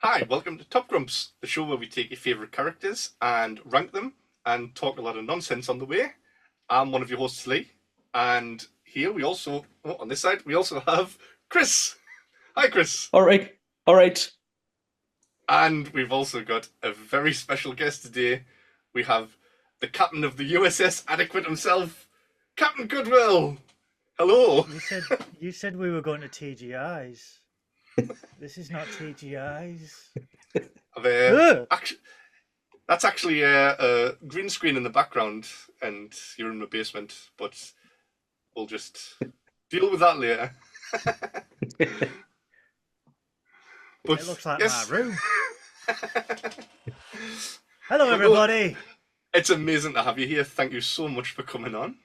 Hi, welcome to Top Grumps, the show where we take your favourite characters and rank them and talk a lot of nonsense on the way. I'm one of your hosts, Lee, and here we also, on this side, we also have Kris. Hi, Kris. All right, all right. And we've also got a very special guest today. We have the captain of the USS Adequate himself, Captain Goodwill. Hello. You said we were going to TGI's. This is not TGI's. That's actually a green screen in the background, and you're in the basement, but we'll just deal with that later. But it looks like my room. Hello, everybody. It's amazing to have you here. Thank you so much for coming on.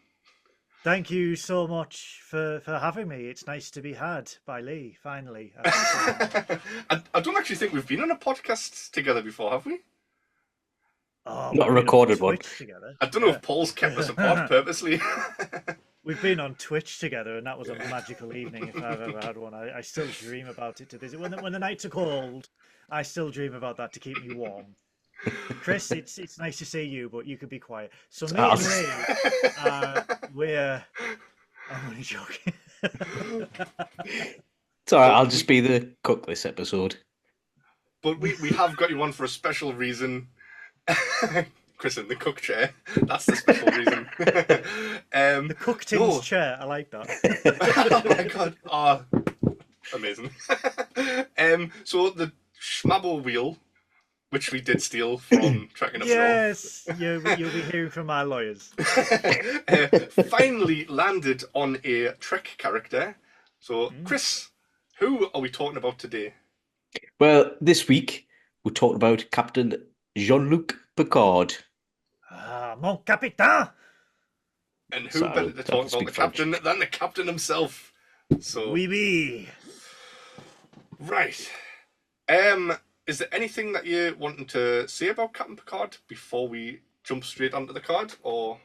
Thank you so much for having me. It's nice to be had by Lee, finally. I don't actually think we've been on a podcast together before, have we? Oh, Not a recorded one. Together. I don't know if Paul's kept us apart purposely. We've been on Twitch together, and that was a magical evening if I've ever had one. I still dream about it to this. When the nights are cold, I still dream about that to keep me warm. Kris, it's nice to see you, but you could be quiet. So me and Lee, I'm only joking. It's all right. I'll just be the cook this episode. But we have got you on for a special reason. Kris in the cook chair. That's the special reason. The cook tin's chair. I like that. Oh my god. Oh, amazing. So the Schmabble wheel, which we did steal from Tracking Up Yes, you'll be hearing from my lawyers. Finally landed on a Trek character. So, Kris, who are we talking about today? Well, this week we talked about Captain Jean-Luc Picard. Ah, mon capitaine! And who better to talk about the captain than the captain himself? So, oui. Right. Is there anything that you're wanting to say about Captain Picard before we jump straight onto the card, or?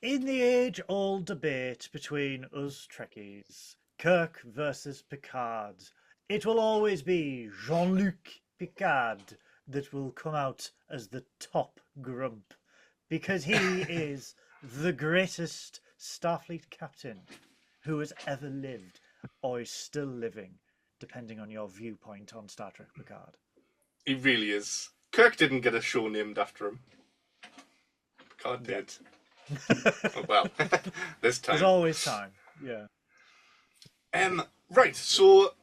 In the age-old debate between us Trekkies, Kirk versus Picard, it will always be Jean-Luc Picard that will come out as the top grump, because he is the greatest Starfleet captain who has ever lived or is still living, depending on your viewpoint on Star Trek Picard. He really is. Kirk didn't get a show named after him. Picard did. Oh, well, this time. There's always time, yeah. Right, so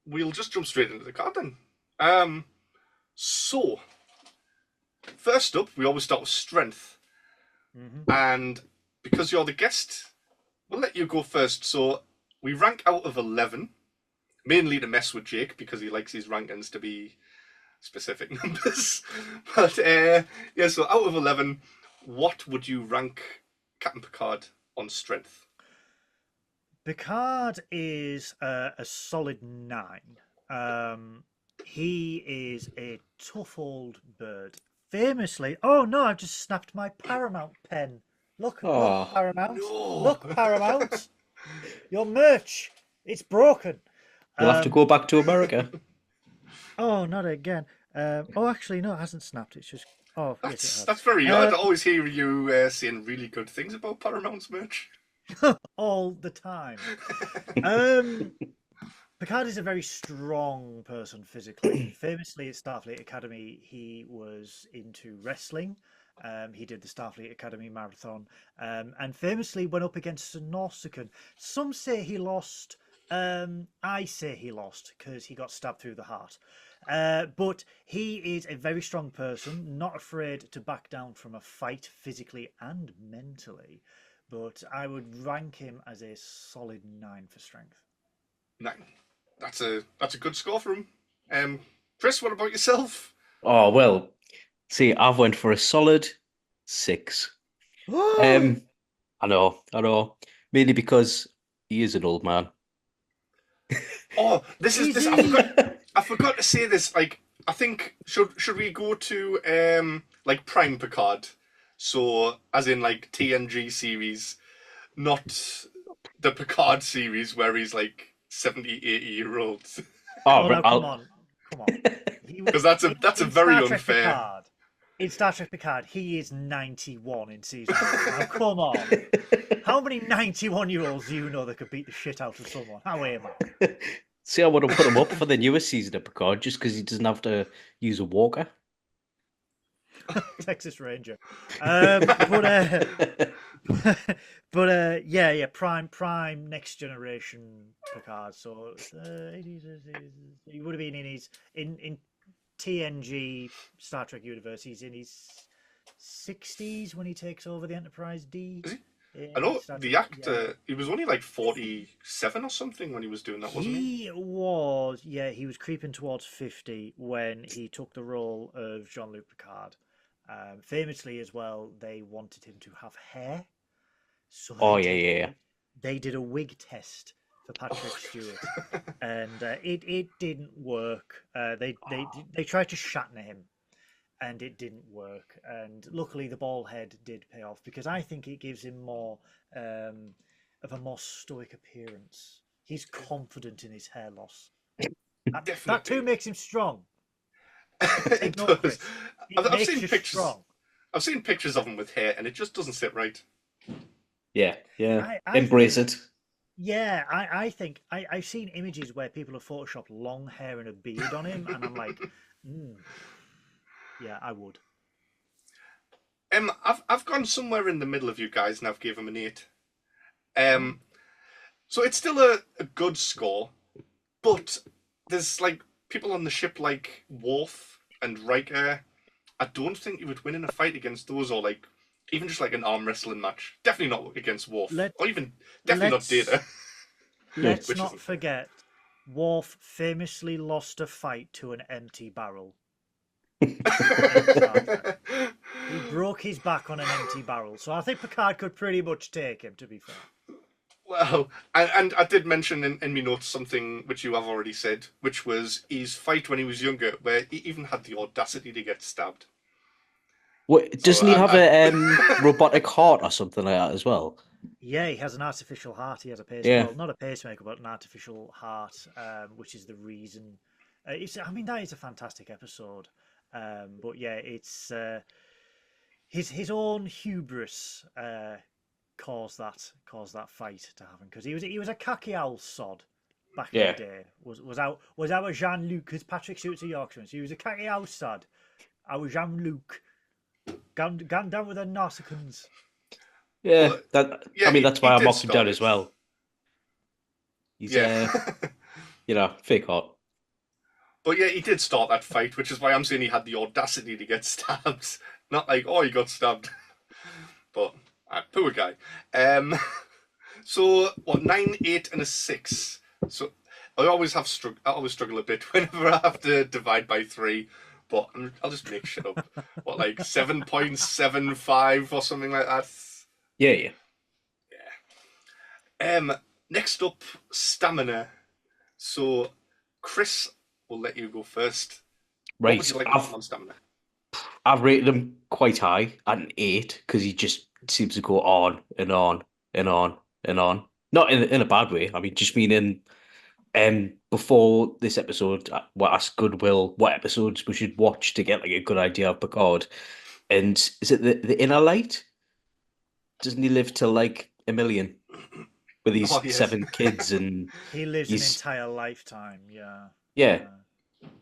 we'll just jump straight into the card then. So, first up, we always start with strength. And because you're the guest, we'll let you go first. So, we rank out of 11, mainly to mess with Jake because he likes his rankings to be specific numbers. But, so out of 11, what would you rank Captain Picard on strength? Picard is a solid 9. He is a tough old bird. Famously, oh no, I've just snapped my Paramount pen. Look, Paramount. No. Look, Paramount. Your merch, it's broken. You'll have to go back to America. Oh, not again. Actually, no, it hasn't snapped. It's just... Oh, that's very odd. I always hear you saying really good things about Paramount's merch. all the time. Picard is a very strong person physically. Famously at Starfleet Academy, he was into wrestling. He did the Starfleet Academy marathon, and famously went up against a Nausicaan. Some say he lost. I say he lost because he got stabbed through the heart. But he is a very strong person, not afraid to back down from a fight physically and mentally. But I would rank him as a solid 9 for strength. 9. That's a good score for him. Kris, what about yourself? Oh, well, see, I've went for a solid 6. I know. Mainly because he is an old man. Oh, this. I forgot to say this. Like, I think should we go to like Prime Picard? So, as in like TNG series, not the Picard series where he's like 70, 80-year-old. Oh, no, come Come on. Because that's a very unfair. In Star Trek Picard, he is 91 in season 1. Now, come on. How many 91-year-olds do you know that could beat the shit out of someone? How am I? See, I want to put him up for the newest season of Picard just because he doesn't have to use a walker. Texas Ranger. But yeah, prime next generation Picard. So he would have been in TNG Star Trek universe. He's in his 60s when he takes over the Enterprise-D. Is he? I know the actor. He was only like 47 or something when he was doing that, wasn't he? He was. Yeah, he was creeping towards 50 when he took the role of Jean-Luc Picard. Famously, as well, they wanted him to have hair. So they did a wig test for Patrick Stewart, and it didn't work. They tried to Shatner him, and it didn't work. And luckily, the bald head did pay off because I think it gives him more of a more stoic appearance. He's confident in his hair loss. That too makes him strong. It does. I've seen pictures. Strong. I've seen pictures of him with hair, and it just doesn't sit right. Yeah. Embrace it. Yeah, I think I've seen images where people have photoshopped long hair and a beard on him, and I'm like, yeah, I would. I've gone somewhere in the middle of you guys, and I've given him an 8. So it's still a good score, but there's like people on the ship like Worf and Riker. I don't think you would win in a fight against those, or like even just like an arm wrestling match. Definitely not against Worf, or even definitely not Data. Let's not forget, Worf famously lost a fight to an empty barrel. He broke his back on an empty barrel, so I think Picard could pretty much take him, to be fair. Well, and I did mention in my notes something which you have already said, which was his fight when he was younger, where he even had the audacity to get stabbed. What, doesn't he have a robotic heart or something like that as well? Yeah, he has an artificial heart. He has a pacemaker. Yeah. Well, not a pacemaker, but an artificial heart, which is the reason. That is a fantastic episode. But yeah, it's his own hubris caused that fight to happen, because he was a cocky owl sod back in the day. Was our Jean-Luc, because Patrick Stewart's a Yorkshireman, so he was a cocky owl sod. Our Jean-Luc gone down with the Narsicans. Yeah, that's why I mocked him down as well. He's fake hot. But yeah, he did start that fight, which is why I'm saying he had the audacity to get stabbed. Not like, he got stabbed. But poor guy. So what? 9, 8, and a 6. So I always struggle a bit whenever I have to divide by 3. But I'll just make shit up. What, like 7.75 or something like that? Yeah. Next up, stamina. So, Kris, we'll let you go first. Right. What would you like on stamina? I've rated him quite high at an 8 because he just seems to go on and on and on and on. Not in a bad way. I mean, just meaning before this episode, I asked Goodwill what episodes we should watch to get like a good idea of Picard. And is it the Inner Light? Doesn't he live till like 1 million with these 7 kids? And he lives an entire lifetime. Yeah,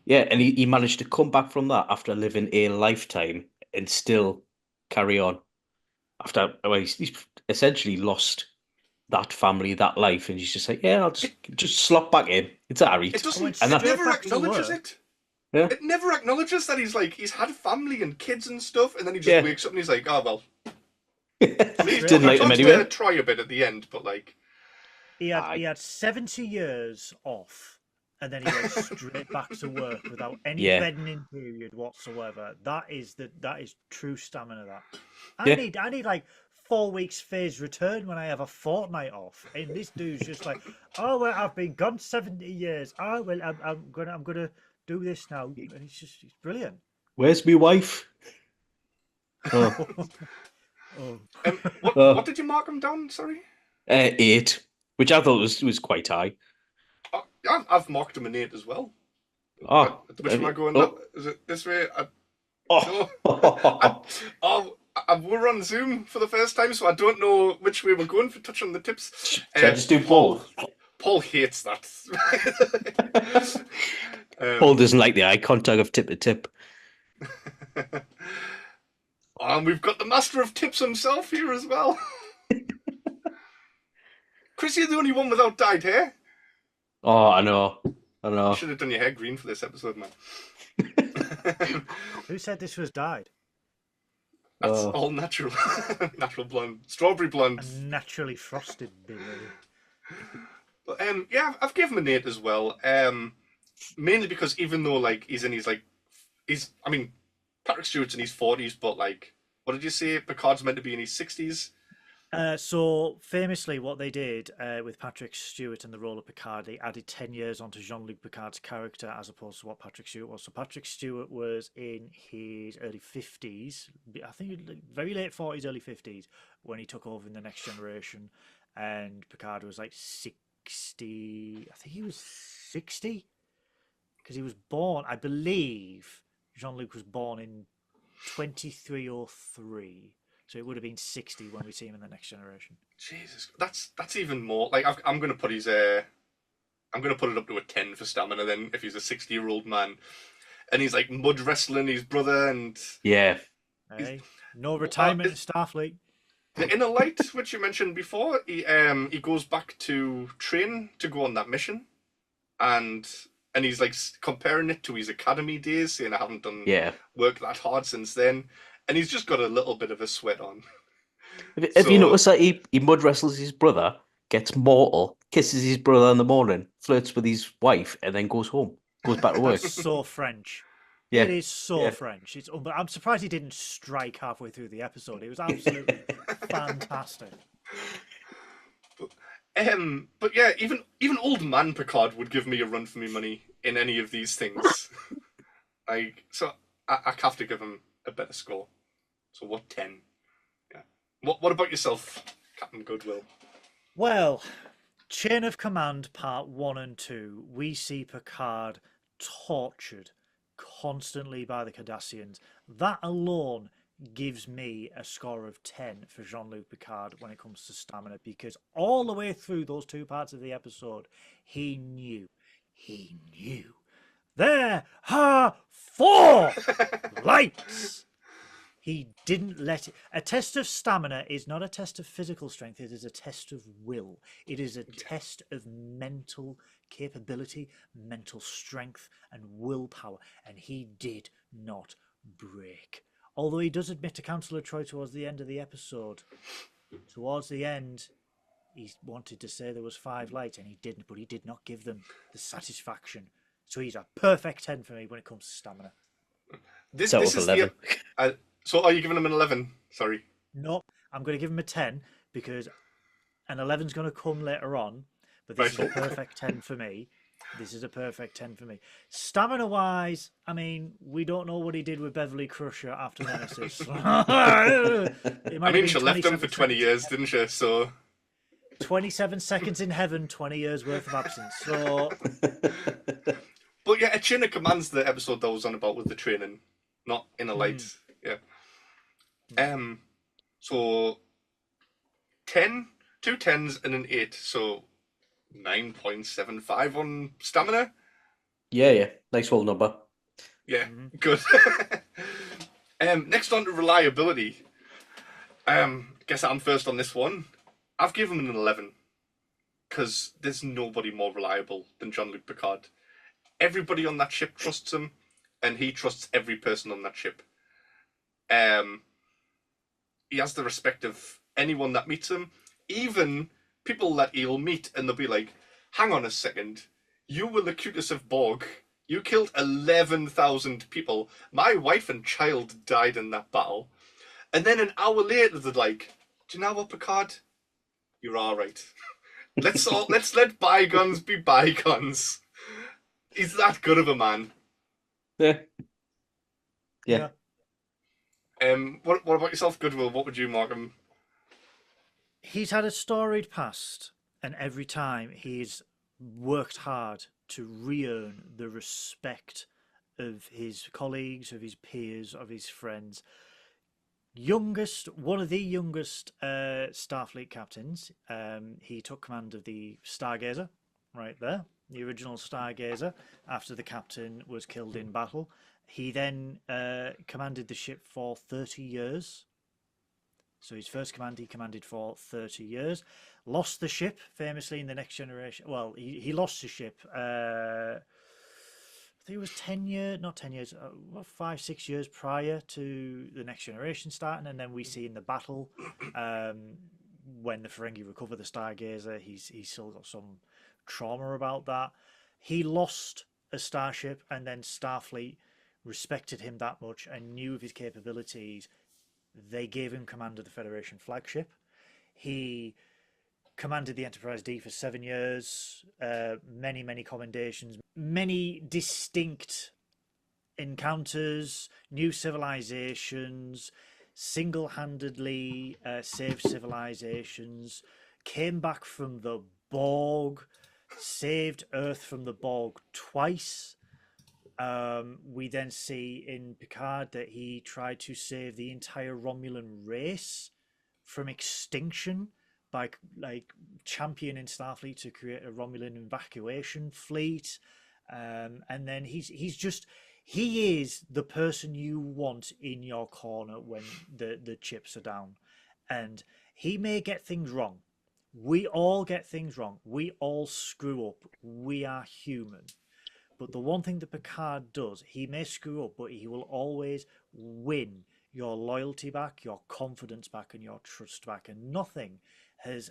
and he managed to come back from that after living a lifetime and still carry on. He's essentially lost that family, that life, and he's just like, I'll just slot back in. It's alright. It never acknowledges it. Yeah. It never acknowledges that he's had family and kids and stuff, and then he just wakes up and he's like, oh well. Didn't like him anyway. Try a bit at the end, but like he had 70 years off, and then he went straight back to work without any bedding in period whatsoever. That is true stamina. That I need like 4 weeks phased return when I have a fortnight off, and this dude's just like, oh well, I've been gone 70 years. Oh well, I'm gonna do this now, and he's brilliant. Where's my wife? What did you mark him down? Sorry, 8, which I thought was quite high. I've marked him an 8 as well. Which way am I going? Is it this way? Oh. We're on Zoom for the first time, so I don't know which way we're going for touching the tips. Should I just do both? Paul hates that. Paul doesn't like the eye contact of tip to tip. And we've got the master of tips himself here as well. Kris, you're the only one without dyed hair. Oh, I know. You should have done your hair green for this episode, man. Who said this was dyed? That's all natural. Natural blonde. Strawberry blonde. A naturally frosted baby. But, yeah, I've given him an 8 as well. Mainly because even though Patrick Stewart's in his 40s, but what did you say? Picard's meant to be in his 60s. So famously, what they did with Patrick Stewart and the role of Picard, they added 10 years onto Jean-Luc Picard's character as opposed to what Patrick Stewart was. So Patrick Stewart was in his early 50s, I think very late 40s, early 50s, when he took over in The Next Generation, and Picard was 60. I think he was 60 because he was born, I believe, Jean-Luc was born in 2303. So it would have been 60 when we see him in The Next Generation. Jesus, that's even more. I'm going to put I'm going to put it up to a 10 for stamina. Then if he's a 60-year-old man, and he's mud wrestling his brother, and yeah, hey, no retirement in Starfleet. The Inner Light, which you mentioned before, he goes back to train to go on that mission, and he's comparing it to his academy days, saying I haven't done work that hard since then. And he's just got a little bit of a sweat on. Have you noticed that he mud wrestles his brother, gets mortal, kisses his brother in the morning, flirts with his wife, and then goes home, goes back to work? So French. Yeah. It is so French. I'm surprised he didn't strike halfway through the episode. It was absolutely fantastic. But yeah, even old man Picard would give me a run for me money in any of these things. So I have to give him a better score. So what, 10? Yeah. What about yourself, Captain Goodwill? Well, Chain of Command Part 1 and 2, we see Picard tortured constantly by the Cardassians. That alone gives me a score of 10 for Jean-Luc Picard when it comes to stamina, because all the way through those two parts of the episode, he knew. There are 4 lights. He didn't let it. A test of stamina is not a test of physical strength. It is a test of will. It is a test of mental capability, mental strength, and willpower. And he did not break. Although he does admit to Councillor Troy towards the end of the episode. Towards the end, he wanted to say there was 5 lights, and he didn't. But he did not give them the satisfaction. So he's a perfect 10 for me when it comes to stamina. This is 11. So are you giving him an 11? Sorry. No, I'm going to give him a 10 because an 11's going to come later on. But this is a perfect 10 for me. Stamina-wise, we don't know what he did with Beverly Crusher after Nemesis. She left him for 20 years, didn't she? So 27 seconds in heaven, 20 years worth of absence. So... But yeah, a Chain of Command's the episode that was on about with the training, not Inner Light. Yeah. So 10, 2 10s and an 8, so 9.75 on stamina. Yeah, nice full number. Yeah, good. Next on to reliability. Guess I'm first on this one. I've given him an 11 because there's nobody more reliable than Jean-Luc Picard. Everybody on that ship trusts him, and he trusts every person on that ship. He has the respect of anyone that meets him, even people that he'll meet, and they'll be like, hang on a second, you were the cutest of Borg. You killed 11,000 people. My wife and child died in that battle. And then an hour later, they're like, do you know what, Picard? You're all right. Let's let bygones be bygones. He's that good of a man. Yeah. What about yourself, Goodwill? What would you mark him? He's had a storied past, and every time he's worked hard to re-earn the respect of his colleagues, of his peers, of his friends. One of the youngest Starfleet captains. He took command of the Stargazer, right there, the original Stargazer, after the captain was killed in battle. He then commanded the ship for 30 years. So his first command, he commanded for 30 years. Lost the ship, famously, in the Next Generation. Well, he lost the ship. I think it was 10 years, not 10 years, 5, 6 years prior to the Next Generation starting. And then we see in the battle, when the Ferengi recover the Stargazer, he's still got some trauma about that. He lost a starship, and then Starfleet respected him that much and knew of his capabilities. They gave him command of the Federation flagship. He commanded the Enterprise-D for 7 years, many commendations, many distinct encounters, new civilizations, single-handedly saved civilizations, came back from the Borg, saved Earth from the Borg twice. We then see in Picard that he tried to save the entire Romulan race from extinction by championing Starfleet to create a Romulan evacuation fleet. And then he is the person you want in your corner when the chips are down. And he may get things wrong. We all get things wrong. We all screw up. We are human. But the one thing that Picard does, he may screw up, but he will always win your loyalty back, your confidence back, and your trust back. And nothing has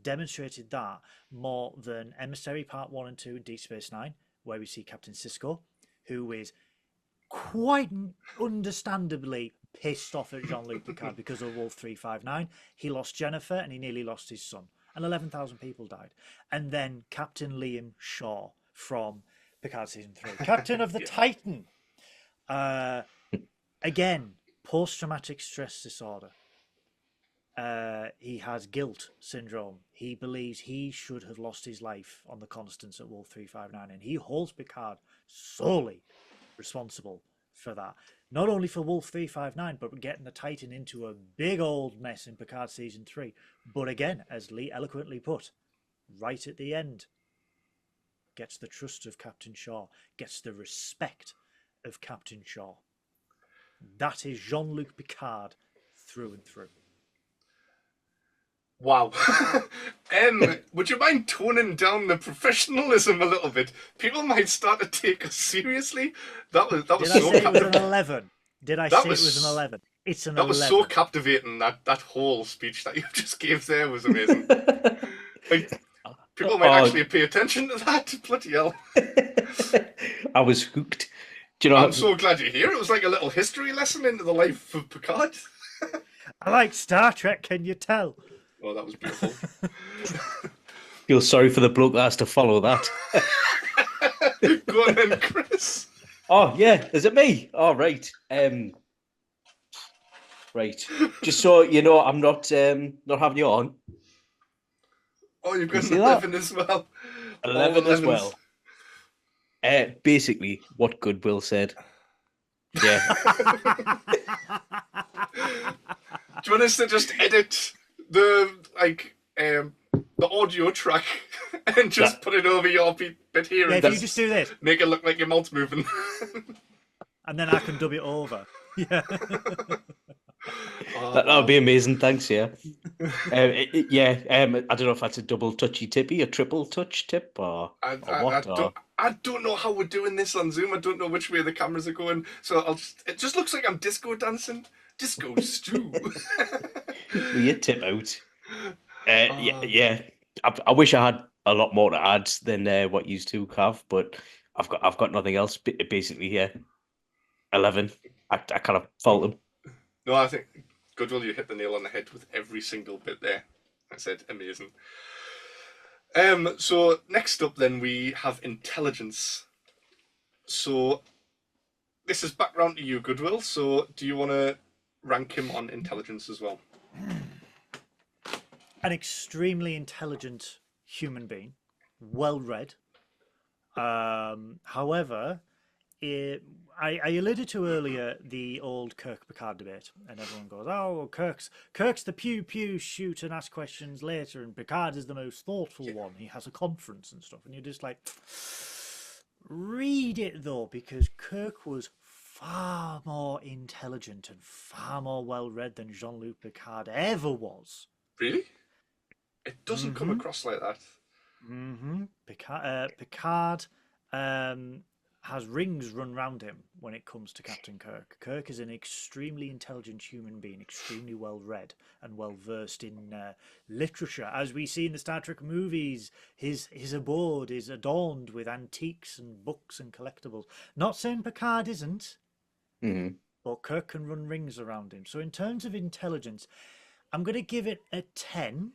demonstrated that more than Emissary Part 1 and 2 in Deep Space Nine, where we see Captain Sisko, who is quite understandably pissed off at Jean-Luc Picard because of Wolf 359. He lost Jennifer and he nearly lost his son. And 11,000 people died. And then Captain Liam Shaw from Picard Season 3. Captain of the Titan. Again, post-traumatic stress disorder. He has guilt syndrome. He believes he should have lost his life on the Constance at Wolf 359. And he holds Picard solely responsible for that. Not only for Wolf 359, but getting the Titan into a big old mess in Picard Season 3. But again, as Lee eloquently put, right at the end, gets the trust of Captain Shaw, gets the respect of Captain Shaw. That is Jean-Luc Picard through and through. Wow. Would you mind toning down the professionalism a little bit? People might start to take us seriously. That was Did so I say it was an 11? Did I say it was an 11? It's an 11. That was so captivating. That whole speech that you just gave there was amazing. People might actually pay attention to that. Bloody hell. I was hooked. Do you know? I'm so glad you're here. It was like a little history lesson into the life of Picard. I like Star Trek, can you tell? Oh, that was beautiful. Feel sorry for the bloke that has to follow that. Go on then, Kris. Oh, yeah. Is it me? Oh, right. Right. Just so you know, I'm not having you on. Oh, you've got an 11 as well. 11 as well. Basically, what Goodwill said. Yeah. Do you want us to just edit the audio track and just put it over your bit here? Yeah, and if you just do this, make it look like your mouth's moving, and then I can dub it over. Yeah. That would be amazing. Thanks. Yeah. I don't know if that's a double touchy tippy, a triple touch tip, or what. I don't know how we're doing this on Zoom. I don't know which way the cameras are going. So it just looks like I'm disco dancing. Disco stew. Will you tip out? Yeah. I wish I had a lot more to add than what you two have, but I've got nothing else. Basically, yeah. 11. I kind of fault him. No, I think Goodwill, you hit the nail on the head with every single bit there. I said amazing. So next up then we have intelligence. So this is back round to you, Goodwill. So do you want to rank him on intelligence as well? An extremely intelligent human being. well read. However, I alluded to earlier the old Kirk Picard debate, and everyone goes, "Oh, Kirk's the pew pew shoot and ask questions later, and Picard is the most thoughtful one. He has a conference and stuff." And you're just like, read it though, because Kirk was far more intelligent and far more well read than Jean-Luc Picard ever was. Really? It doesn't come across like that. Picard has rings run round him when it comes to Captain Kirk. Kirk is an extremely intelligent human being, extremely well read and well versed in literature. As we see in the Star Trek movies, his abode is adorned with antiques and books and collectibles. Not saying Picard isn't, but Kirk can run rings around him. So in terms of intelligence, I'm going to give it a 10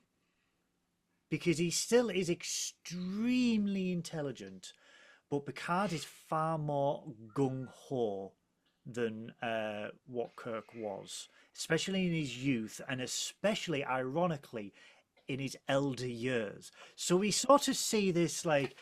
because he still is extremely intelligent. But Picard is far more gung-ho than what Kirk was, especially in his youth and especially, ironically, in his elder years. So we sort of see this like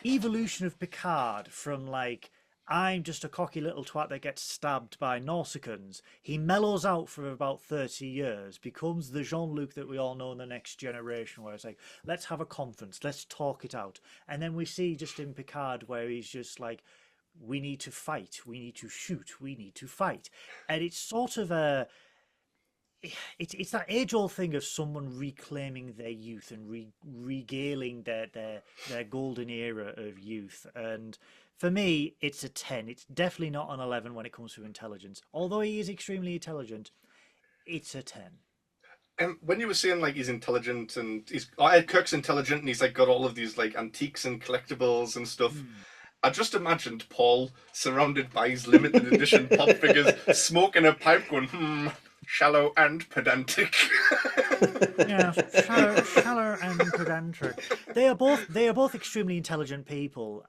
evolution of Picard from like, I'm just a cocky little twat that gets stabbed by Nausicaans. He mellows out for about 30 years, becomes the Jean-Luc that we all know in the next generation, where it's like, let's have a conference, let's talk it out. And then we see just in Picard where he's just like, we need to fight, we need to shoot, we need to fight. And it's sort of a... It's that age-old thing of someone reclaiming their youth and regaling their golden era of youth. And for me, it's a 10. It's definitely not an 11 when it comes to intelligence. Although he is extremely intelligent, it's a 10. And when you were saying like he's intelligent and Kirk's intelligent and he's like got all of these like antiques and collectibles and stuff, I just imagined Paul surrounded by his limited edition pop figures, smoking a pipe, going, shallow and pedantic. Yeah, shallow and pedantic. They are both extremely intelligent people.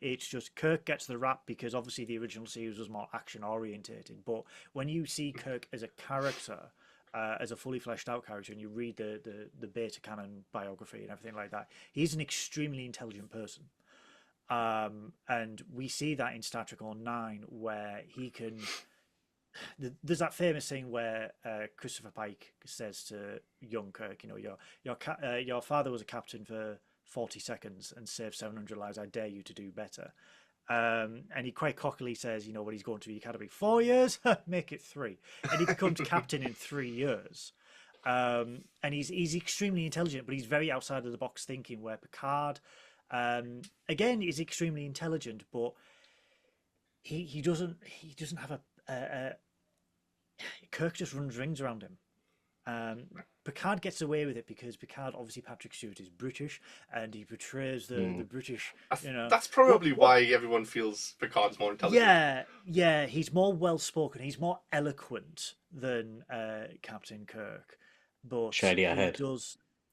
It's just Kirk gets the rap because obviously the original series was more action orientated. But when you see Kirk as a character, as a fully fleshed out character, and you read the beta canon biography and everything like that, he's an extremely intelligent person. And we see that in Star Trek 09 where he can... There's that famous thing where Christopher Pike says to young Kirk, you know, your father was a captain for 40 seconds and saved 700 lives. I dare you to do better. And he quite cockily says, you know, when he's going to the academy, 4 years, make it 3, and he becomes captain in 3 years. And he's extremely intelligent, but he's very outside of the box thinking. Where Picard, again, is extremely intelligent, but he doesn't have a Kirk just runs rings around him. Picard gets away with it because Picard, obviously Patrick Stewart, is British and he portrays the British. You know, that's probably why everyone feels Picard's more intelligent. Yeah, he's more well spoken. He's more eloquent than Captain Kirk. But shiny ahead.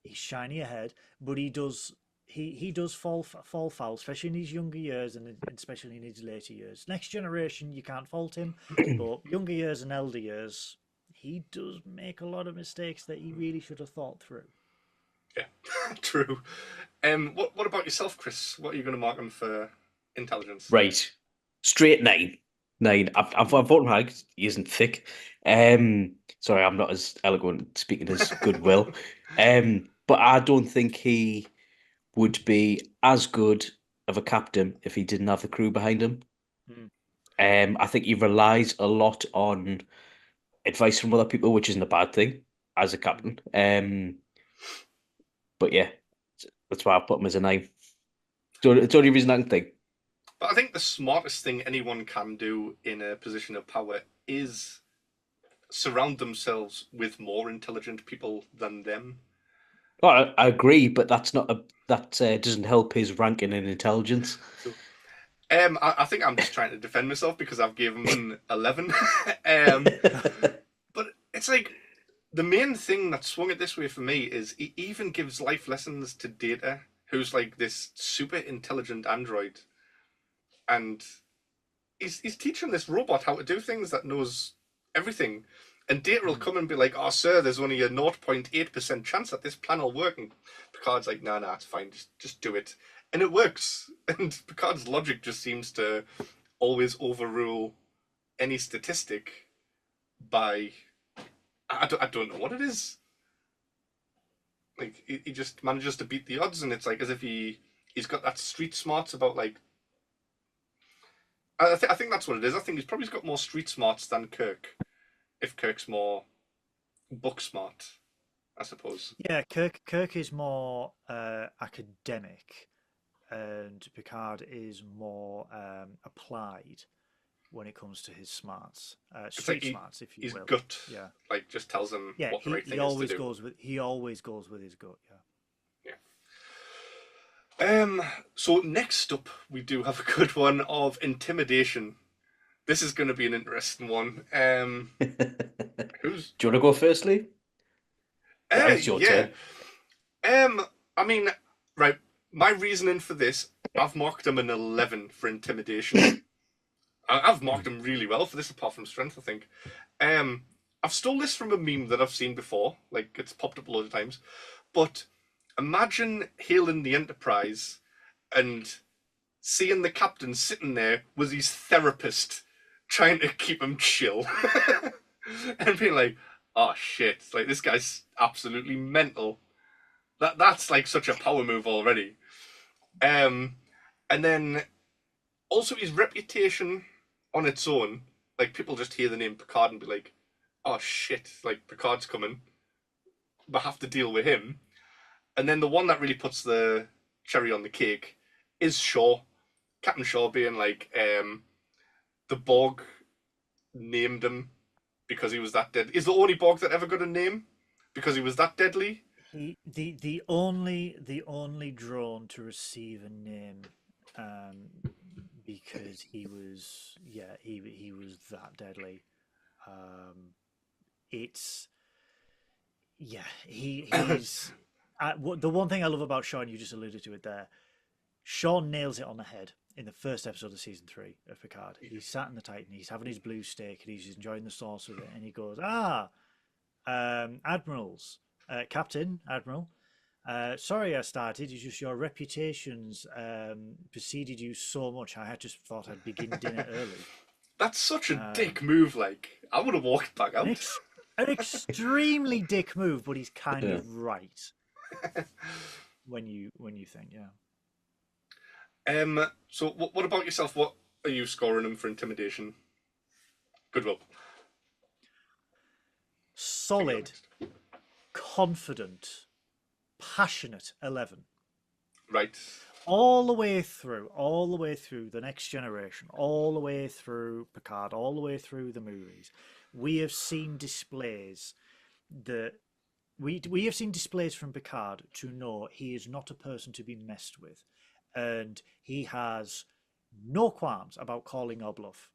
He's shiny ahead, but he does fall foul, especially in his younger years and especially in his later years. Next generation, you can't fault him, but younger years and elder years, he does make a lot of mistakes that he really should have thought through. Yeah, true. What about yourself, Chris? What are you going to mark him for intelligence? Right, straight 9. I've voted high. He isn't thick. Sorry, I'm not as eloquent speaking as Goodwill. But I don't think he would be as good of a captain if he didn't have the crew behind him. I think he relies a lot on advice from other people, which isn't a bad thing as a captain. But yeah, that's why I put him as a 9. It's the only reason I can think. But I think the smartest thing anyone can do in a position of power is surround themselves with more intelligent people than them. Well, I agree, but that doesn't help his ranking in intelligence. I think I'm just trying to defend myself because I've given him an 11. But it's like the main thing that swung it this way for me is he even gives life lessons to Data, who's like this super intelligent android, and he's teaching this robot how to do things that knows everything. And Data will come and be like, "Oh, sir, there's only a 0.8% chance that this plan will work." And Picard's like, "Nah, it's fine. Just do it." And it works. And Picard's logic just seems to always overrule any statistic by... I don't know what it is. Like, he just manages to beat the odds, and it's like as if he's got that street smarts about, like... I think that's what it is. I think he's probably got more street smarts than Kirk, if Kirk's more book smart, I suppose. Yeah, Kirk is more academic, and Picard is more applied when it comes to his smarts, street smarts, if you his will. Gut, yeah, like, just tells him what the right thing he is always to do. he always goes with his gut. Yeah. So next up, we do have a good one of intimidation. This is going to be an interesting one. Do you want to go first, Lee? It's your turn. I mean, right. My reasoning for this, I've marked him an 11 for intimidation. I've marked him really well for this, apart from strength, I think. I've stole this from a meme that I've seen before. Like, it's popped up a load of times. But imagine hailing the Enterprise and seeing the captain sitting there with his therapist trying to keep him chill. And being like, "Oh shit, like, this guy's absolutely mental." That's like such a power move already. And then also his reputation on its own, like, people just hear the name Picard and be like, "Oh shit, like, Picard's coming, but have to deal with him." And then the one that really puts the cherry on the cake is Shaw. Captain Shaw being like, the Borg named him because he was that dead. Is the only Borg that ever got a name because he was that deadly? The only drone to receive a name, because he was he was that deadly. He's the one thing I love about Shaw, and you just alluded to it there, Shaw nails it on the head in the first episode of season 3 of Picard. He's sat in the Titan, he's having his blue steak, and he's enjoying the sauce with it, and he goes, "Admirals, Captain, Admiral, sorry I started, it's just your reputations preceded you so much, I just thought I'd begin dinner early." That's such a dick move, like. I would have walked back out. An extremely dick move, but he's kind of right. when you think, yeah. So what about yourself? What are you scoring him for intimidation? Goodwill. Solid, confident, passionate 11. Right. All the way through the Next Generation, all the way through Picard, all the way through the movies, we have seen displays that we have seen displays from Picard to know he is not a person to be messed with, and he has no qualms about calling our bluff.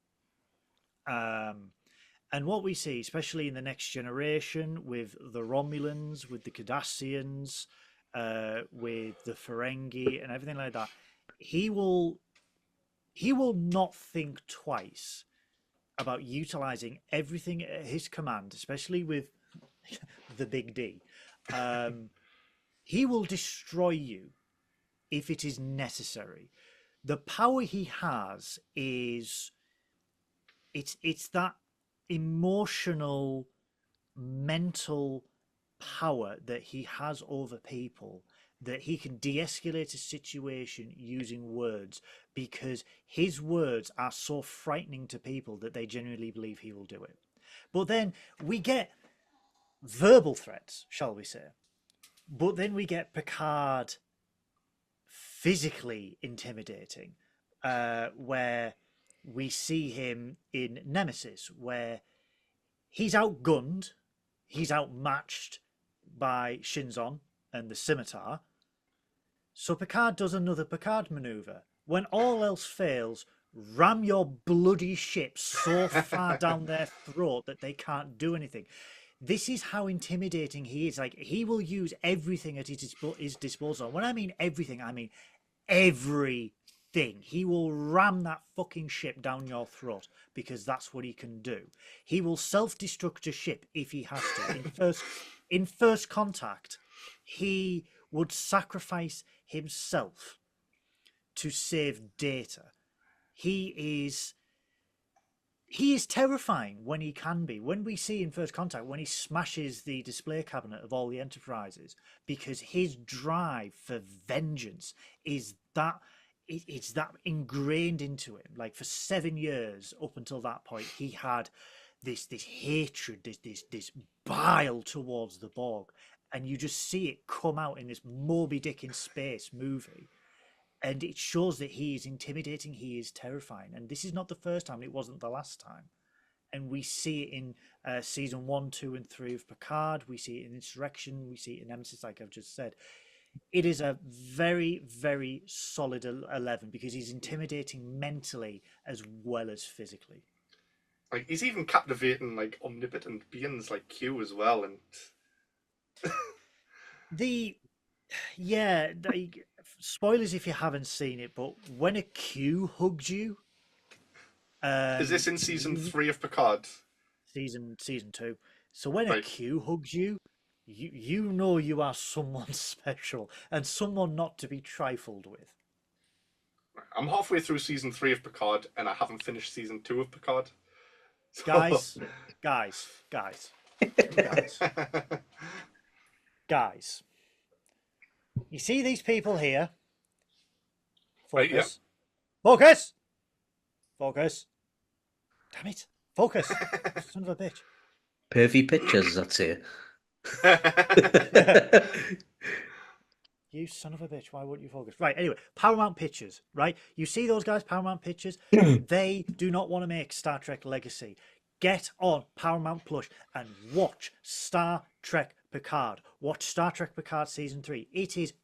And what we see, especially in the Next Generation, with the Romulans, with the Cardassians, with the Ferengi and everything like that, he will not think twice about utilizing everything at his command, especially with the big D. He will destroy you if it is necessary. The power he has is it's that emotional, mental power that he has over people, that he can de-escalate a situation using words, because his words are so frightening to people that they genuinely believe he will do it. But then we get verbal threats, shall we say, but then we get Picard physically intimidating, where we see him in Nemesis, where he's outgunned, he's outmatched by Shinzon and the scimitar. So Picard does another Picard maneuver. When all else fails, ram your bloody ship so far down their throat that they can't do anything. This is how intimidating he is. Like, he will use everything at his disposal. When I mean everything, I mean everything. thing. He will ram that fucking ship down your throat because that's what he can do. He will self-destruct a ship if he has to. In First Contact, he would sacrifice himself to save Data. He is terrifying when he can be. When we see in First Contact, when he smashes the display cabinet of all the Enterprises, because his drive for vengeance is that it's that ingrained into him. Like for 7 years up until that point, he had this hatred, this bile towards the Borg, and you just see it come out in this Moby Dick in space movie. And it shows that he is intimidating, he is terrifying. And this is not the first time, it wasn't the last time. And we see it in season 1, 2, and 3 of Picard. We see it in Insurrection. We see it in Nemesis, like I've just said. It is a very, very solid 11 because he's intimidating mentally as well as physically. Like, he's even captivating, like, omnipotent beings like Q as well. And spoilers if you haven't seen it, but when a Q hugs you, is this in season 3 of Picard? Season 2. So when a Q hugs you, you know you are someone special and someone not to be trifled with. I'm halfway through season 3 of Picard, and I haven't finished season 2 of Picard. So... Guys. You see these people here? Focus. Right, yeah. Focus! Focus. Damn it. Focus. Son of a bitch. Pervy pictures, that's it. You son of a bitch. Why wouldn't you focus? Right, anyway. Paramount Pictures, right? You see those guys, Paramount Pictures? They do not want to make Star Trek Legacy. Get on Paramount Plus and watch Star Trek Picard. Watch Star Trek Picard Season 3. It is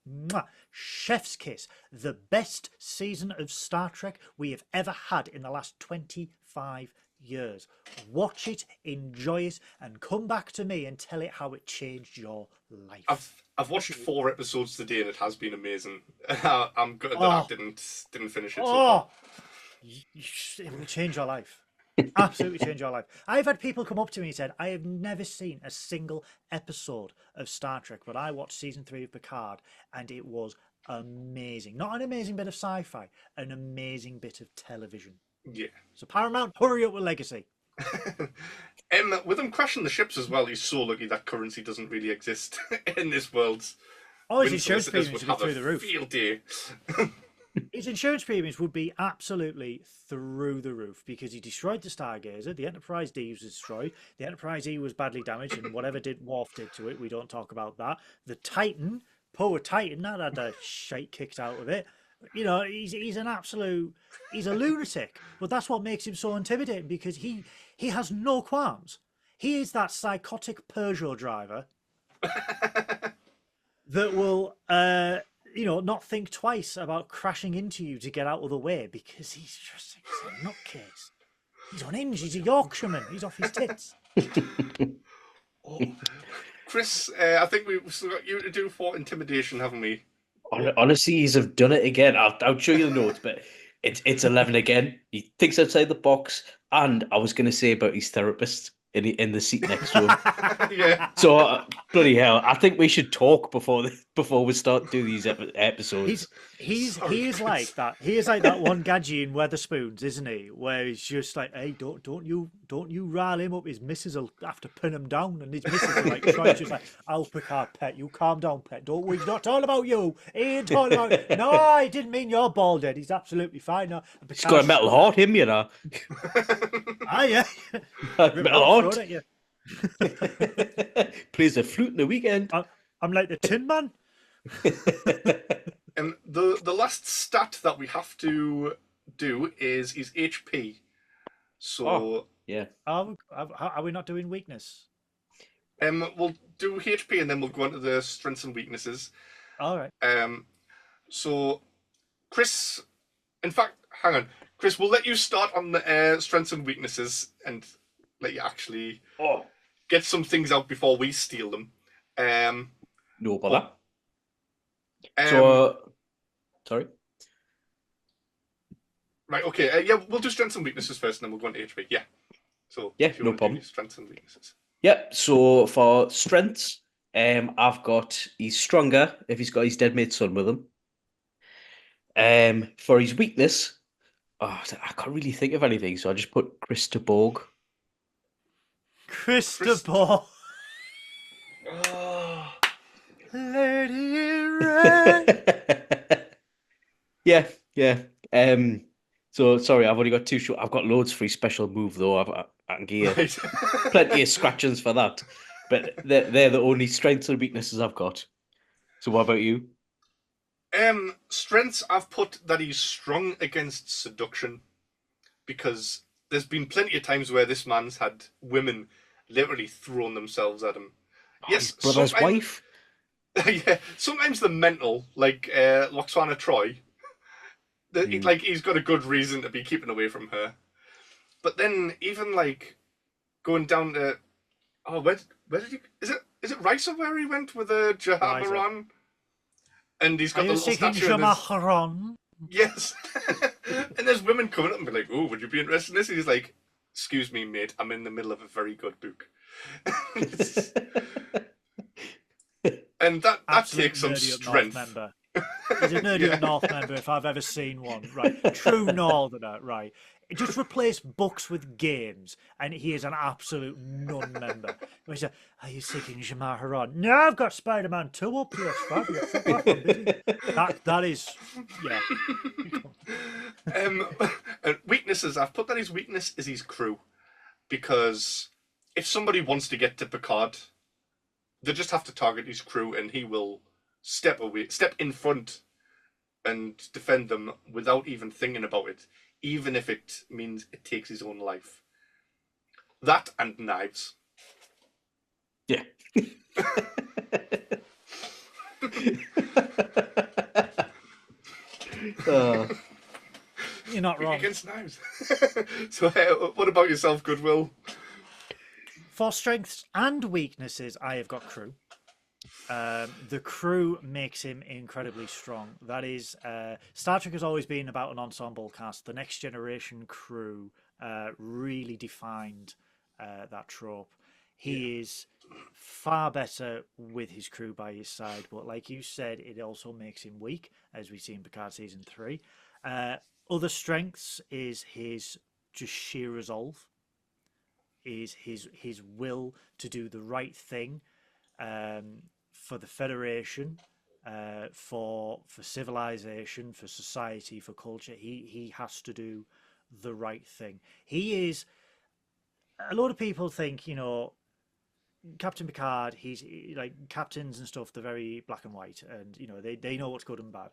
chef's kiss. The best season of Star Trek we have ever had in the last 25 years. Watch it, enjoy it, and come back to me and tell it how it changed your life. I've watched 4 episodes today and it has been amazing. I'm good that I didn't finish it. So it will change your life. Absolutely change your life. I've had people come up to me and said, I have never seen a single episode of Star Trek, but I watched season 3 of Picard and it was amazing. Not an amazing bit of sci-fi, an amazing bit of television. Yeah. So Paramount, hurry up with Legacy. With them crashing the ships as well, he's so lucky that currency doesn't really exist in this world. Oh, his insurance premiums would be through the roof. Field day. His insurance premiums would be absolutely through the roof because he destroyed the Stargazer. The Enterprise-D was destroyed. The Enterprise-E was badly damaged, and whatever Worf did to it, we don't talk about that. The Titan, poor Titan, that had the shite kicked out of it. You know, he's a lunatic. But that's what makes him so intimidating because he has no qualms. He is that psychotic Peugeot driver that will not think twice about crashing into you to get out of the way because he's a nutcase. He's unhinged. He's a Yorkshireman. He's off his tits. Kris, I think we've still got you to do for intimidation, haven't we? Honestly, he's have done it again. I'll show you the notes, but it's 11 again. He thinks outside the box, and I was going to say about his therapist in the seat next to him. Yeah. So bloody hell, I think we should talk before we start doing these episodes. He is like that. He is like that one Gadget in Weatherspoons, isn't he? Where he's just like, hey, don't you rile him up. His missus will have to pin him down, and his missus will like try to just like, "Oh, Picard, pet, you calm down, pet. Don't worry, he's not talking about you. He ain't talking about. No, I didn't mean you're bald head. He's absolutely fine. No, he's got a metal heart, him, you know. Yeah. Metal heart. Plays the flute in the weekend. I'm like the Tin Man. And the last stat that we have to do is HP. So yeah, are we not doing weakness? We'll do HP and then we'll go on to the strengths and weaknesses. All right. So Kris, in fact, hang on, Kris, we'll let you start on the strengths and weaknesses and let you actually get some things out before we steal them. No bother. Sorry. Right, okay. Yeah, we'll do strengths and weaknesses first, and then we'll go into HP. Yeah. So, Yeah, if you no want to do problem. your strengths and weaknesses. Yep. So for strengths, I've got he's stronger if he's got his dead mate's son with him. For his weakness, I can't really think of anything, so I just put Chris de Borg. Christopher. Oh. Lady in Red. Yeah. So sorry, I've only got two short. I've got loads for his special move though. I can give you Right. plenty of scratchings for that. But they're the only strengths and weaknesses I've got. So what about you? Strengths, I've put that he's strong against seduction, because there's been plenty of times where this man's had women literally thrown themselves at him. His brother's wife. Yeah, sometimes the mental, like Loxana Troy, like he's got a good reason to be keeping away from her. But then even like going down to where did he is it Risa where he went with the Jahabaron? And he's got the little statue. Jamaharon? Yes. And there's women coming up and be like, "Oh, would you be interested in this?" And he's like, "Excuse me, mate, I'm in the middle of a very good book." And that takes some strength. He's a nerdy up North member if I've ever seen one. Right. True Northerner, right. Just replace books with games, and he is an absolute non-member. He said, "Are you seeking Jamaharon?" "No, I've got Spider-Man 2 up here. Fuck off, I'm busy." That is, yeah. Weaknesses. I've put that his weakness is his crew, because if somebody wants to get to Picard, they just have to target his crew, and he will step in front, and defend them without even thinking about it, even if it means it takes his own life. That and knives. Yeah. You're not wrong. Against knives. So, what about yourself, Goodwill? For strengths and weaknesses, I have got crew. The crew makes him incredibly strong. That is, Star Trek has always been about an ensemble cast. The Next Generation crew really defined that trope. He is far better with his crew by his side, but like you said, it also makes him weak, as we see in Picard season 3. Other strengths is his just sheer resolve, is his will to do the right thing. For the Federation, for civilization, for society, for culture, he has to do the right thing. He is. A lot of people think, Captain Picard. He's like captains and stuff. They're very black and white, and they know what's good and bad.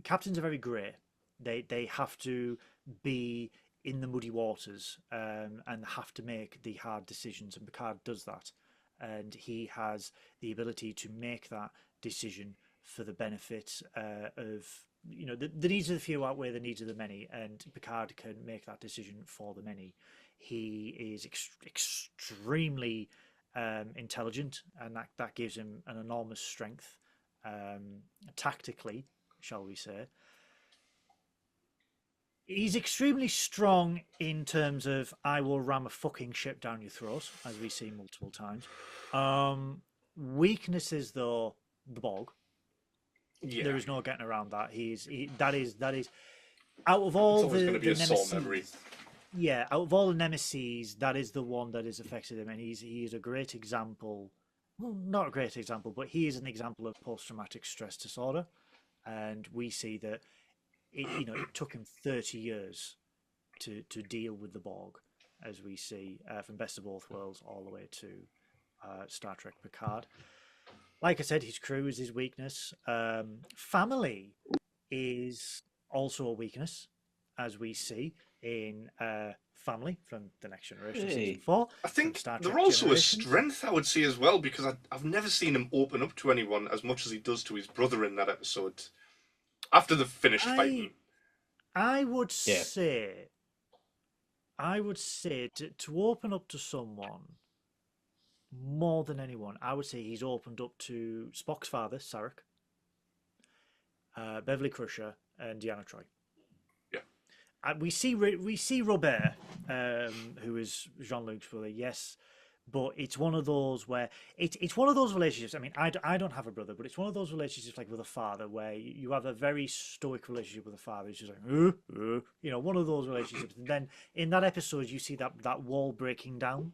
Captains are very grey. They have to be in the muddy waters and have to make the hard decisions, and Picard does that. And he has the ability to make that decision for the benefit of the needs of the few outweigh the needs of the many, and Picard can make that decision for the many. He is extremely intelligent, and that gives him an enormous strength tactically, shall we say. He's extremely strong in terms of I will ram a fucking ship down your throat, as we see multiple times. Weaknesses though, the Borg. Yeah. There is no getting around that. That is out of all the nemesis. Yeah, out of all the nemesis, that is the one that has affected him, and he is a great example. Well, not a great example, but he is an example of post-traumatic stress disorder, and we see that. It took him 30 years to deal with the Borg, as we see from Best of Both Worlds all the way to Star Trek Picard. Like I said, his crew is his weakness. Family is also a weakness, as we see in Family from The Next Generation season 4. I think they're also a strength, I would say, as well, because I've never seen him open up to anyone as much as he does to his brother in that episode. After the finished fighting, I would say to open up to someone more than anyone, I would say he's opened up to Spock's father, Sarek, Beverly Crusher, and Deanna Troi. Yeah. we see Robert, who is Jean-Luc's brother, yes, but it's one of those where it's one of those relationships. I mean, I don't have a brother, but it's one of those relationships like with a father where you have a very stoic relationship with a father. It's just like, you know, one of those relationships. And then in that episode, you see that wall breaking down.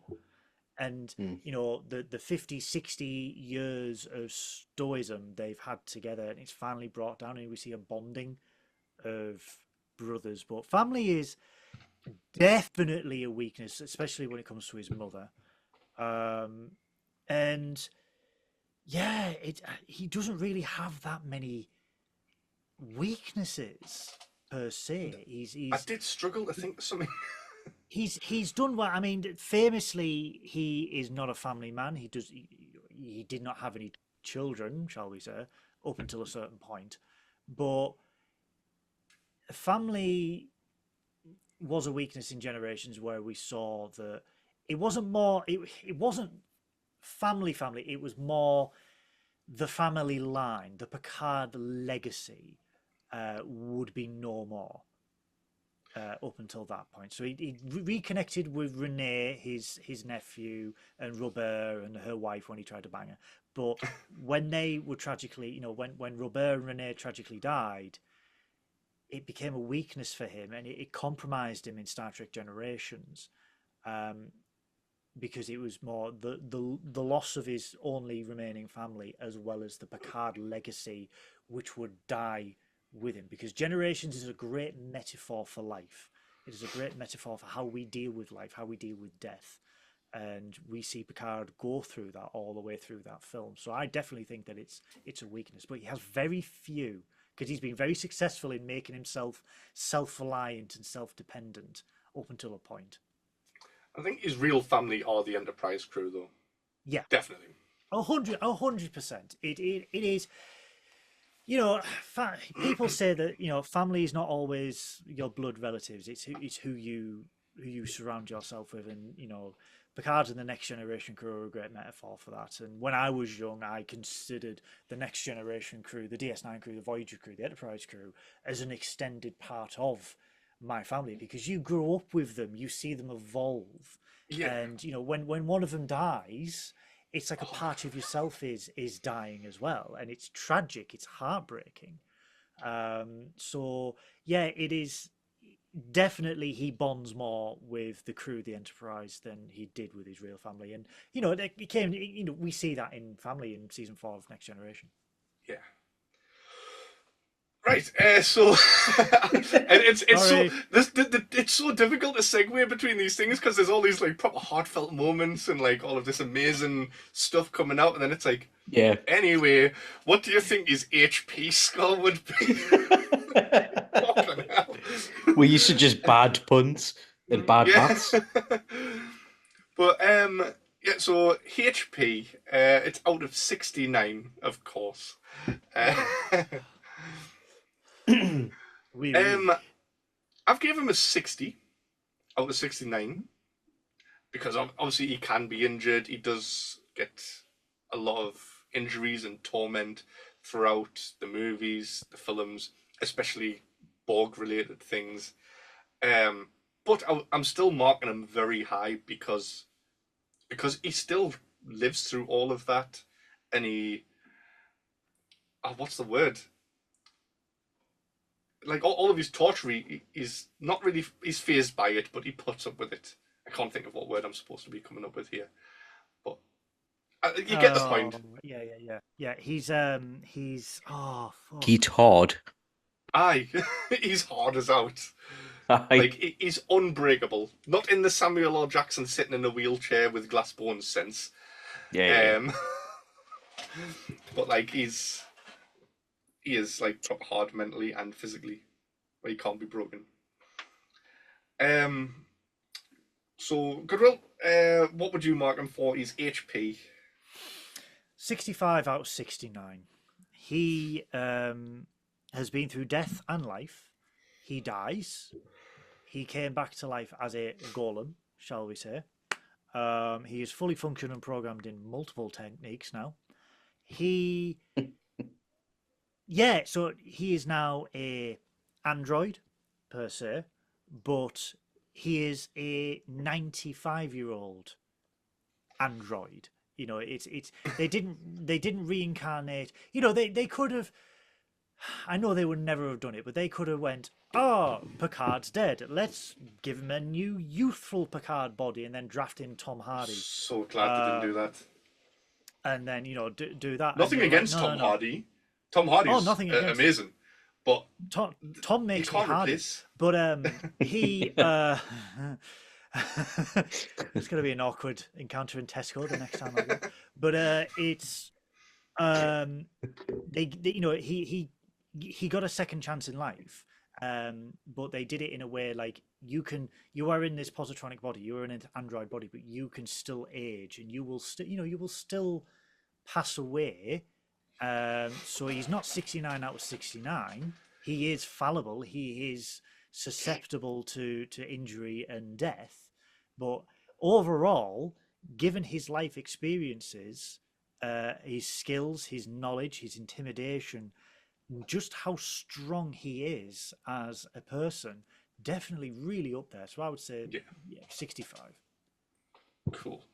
And, you know, the 50, 60 years of stoicism they've had together, and it's finally brought down, and we see a bonding of brothers. But family is definitely a weakness, especially when it comes to his mother. And yeah, he doesn't really have that many weaknesses per se. I did struggle to think of something. He's done well. I mean, famously, he is not a family man. He did not have any children, shall we say, up until a certain point. But family was a weakness in Generations, where we saw that it wasn't family. It was more the family line, the Picard legacy would be no more. Up until that point, so he reconnected with René, his nephew, and Robert and her wife when he tried to bang her. But when they were tragically, you know, when Robert and René tragically died, it became a weakness for him, and it compromised him in Star Trek Generations, because it was more the loss of his only remaining family, as well as the Picard legacy, which would die with him, because Generations is a great metaphor for life. It is a great metaphor for how we deal with life, how we deal with death, and we see Picard go through that all the way through that film. So I definitely think that it's a weakness, but he has very few, because he's been very successful in making himself self-reliant and self-dependent up until a point. I think his real family are the Enterprise crew, though. Yeah, definitely. 100%. It is. You know, people say that, you know, family is not always your blood relatives. It's who you surround yourself with, and you know, Picard and the Next Generation crew are a great metaphor for that. And when I was young, I considered the Next Generation crew, the DS9 crew, the Voyager crew, the Enterprise crew, as an extended part of my family, because you grow up with them, you see them evolve, and you know, when one of them dies, it's like a part of yourself is dying as well, and it's tragic, it's heartbreaking. So yeah, it is definitely, he bonds more with the crew of the Enterprise than he did with his real family, and you know, it became, you know, we see that in family in season 4 of Next Generation. Yeah. Right, so and it's so difficult to segue between these things, because there's all these like proper heartfelt moments and like all of this amazing stuff coming out, and then it's like, yeah. Anyway, what do you think his HP score would be? Fucking hell. We used to just bad puns and bad maths. But yeah, so HP, it's out of 69, of course. I've given him a 60 out of 69, because obviously he can be injured. He does get a lot of injuries and torment throughout the movies, the films, especially Borg-related things. But I'm still marking him very high, because he still lives through all of that, and he... Oh, what's the word? Like, all of his torture, he's not really... He's fazed by it, but he puts up with it. I can't think of what word I'm supposed to be coming up with here. But you get the point. Yeah. He's oh, fuck. He's hard. Aye. He's hard as out. Aye. Like, he's unbreakable. Not in the Samuel L. Jackson sitting in a wheelchair with glass bones sense. Yeah. But, like, he is, like, proper hard mentally and physically, where he can't be broken. So, Goodwill, what would you mark him for his HP? 65 out of 69. He has been through death and life. He dies. He came back to life as a golem, shall we say. He is fully functioned and programmed in multiple techniques now. So he is now a android, per se, but he is a 95-year-old android. You know, it's they didn't reincarnate. You know, they could have. I know they would never have done it, but they could have went, oh, Picard's dead. Let's give him a new youthful Picard body and then draft in Tom Hardy. So glad they didn't do that. And then, you know, do that. Nothing against Tom Hardy. Tom Hardy's amazing. But Tom makes me Hardy. But he... it's going to be an awkward encounter in Tesco the next time I go. But it's... they you know, he got a second chance in life, but they did it in a way like you are in this positronic body, you are in an android body, but you can still age and you will still pass away. So he's not 69 out of 69. He is fallible. He is susceptible to injury and death. But overall, given his life experiences, his skills, his knowledge, his intimidation, just how strong he is as a person, definitely really up there. So I would say 65. Cool.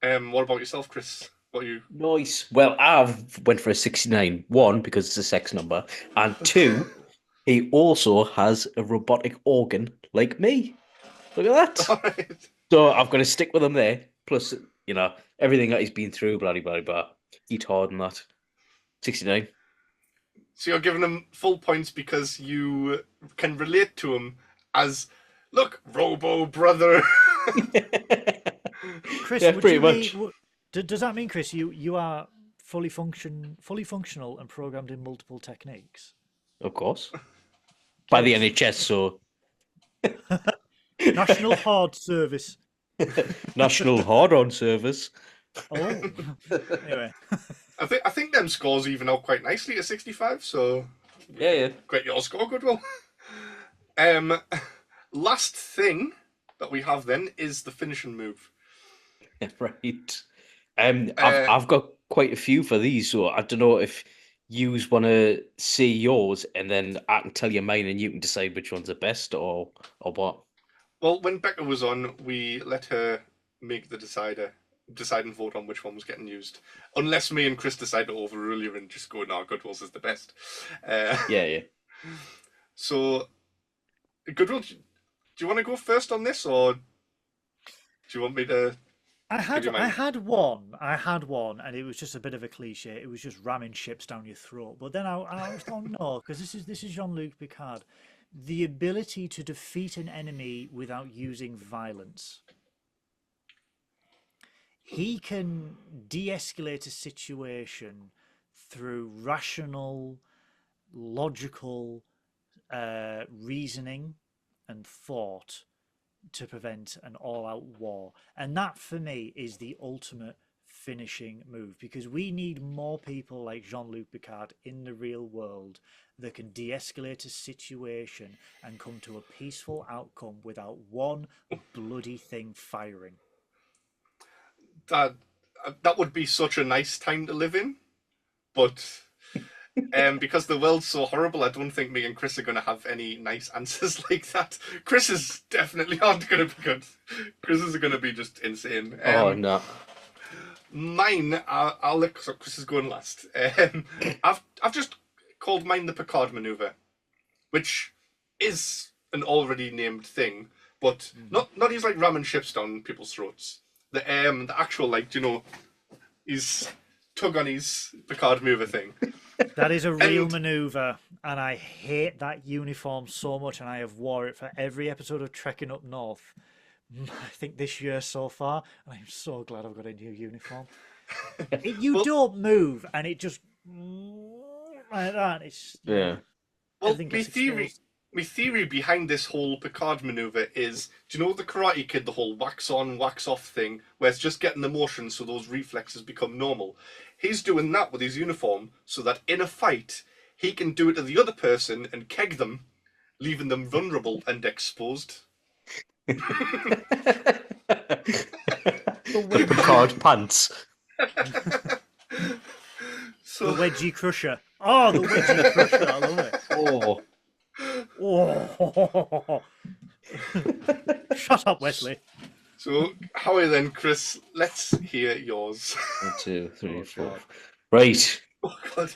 What about yourself, Chris? What are you? Nice. Well, I've went for a 69. One, because it's a sex number, and two, he also has a robotic organ like me. Look at that. All right. So I've got to stick with him there. Plus, you know, everything that he's been through, blah, blah, blah. Eat hard and that. 69. So you're giving him full points because you can relate to him as, look, Robo brother. Chris, yeah, pretty much. Does that mean, Chris, you are fully functional and programmed in multiple techniques? Of course. By the NHS, so... National Hard Service. National Hard-On Service. Oh. Anyway. I think them scores even out quite nicely at 65, so... Yeah. Great your score, Goodwill. Last thing that we have then is the finishing move. Right. I've got quite a few for these, so I don't know if you want to say yours and then I can tell you mine and you can decide which one's the best or what. Well, when Becca was on, we let her make the decide and vote on which one was getting used. Unless me and Chris decide to overrule you and just go, no, Goodwill's is the best. Yeah. So, Goodwill, do you want to go first on this, or do you want me to... I had one, and it was just a bit of a cliche. It was just ramming ships down your throat. But then I thought, no, because this is Jean-Luc Picard. The ability to defeat an enemy without using violence. He can de-escalate a situation through rational, logical reasoning and thought to prevent an all-out war. And that, for me, is the ultimate finishing move, because we need more people like Jean-Luc Picard in the real world that can de-escalate a situation and come to a peaceful outcome without one bloody thing firing. That would be such a nice time to live in, but because the world's so horrible, I don't think me and Chris are going to have any nice answers like that. Chris is definitely aren't going to be good. Chris is going to be just insane. Oh, no. Mine, I'll let Chris is going last. I've just called mine the Picard maneuver, which is an already named thing, but not he's like ramming ships down people's throats. The actual, like, you know, he's tug on his Picard maneuver thing. That is a real maneuver, and I hate that uniform so much, and I have wore it for every episode of Trekking Up North, I think this year so far, and I'm so glad I've got a new uniform. You don't move, and it just... like that. It's, yeah. Well, my theory behind this whole Picard maneuver is, do you know the Karate Kid, the whole wax on, wax off thing, where it's just getting the motion so those reflexes become normal? He's doing that with his uniform so that in a fight, he can do it to the other person and keg them, leaving them vulnerable and exposed. The Picard pants. So, the wedgie crusher. Oh, the wedgie crusher. I love it. Oh. Shut up, Wesley. So, Howie then, Chris, let's hear yours. 1, 2, 3, Oh, 4. God. Right. Oh, God.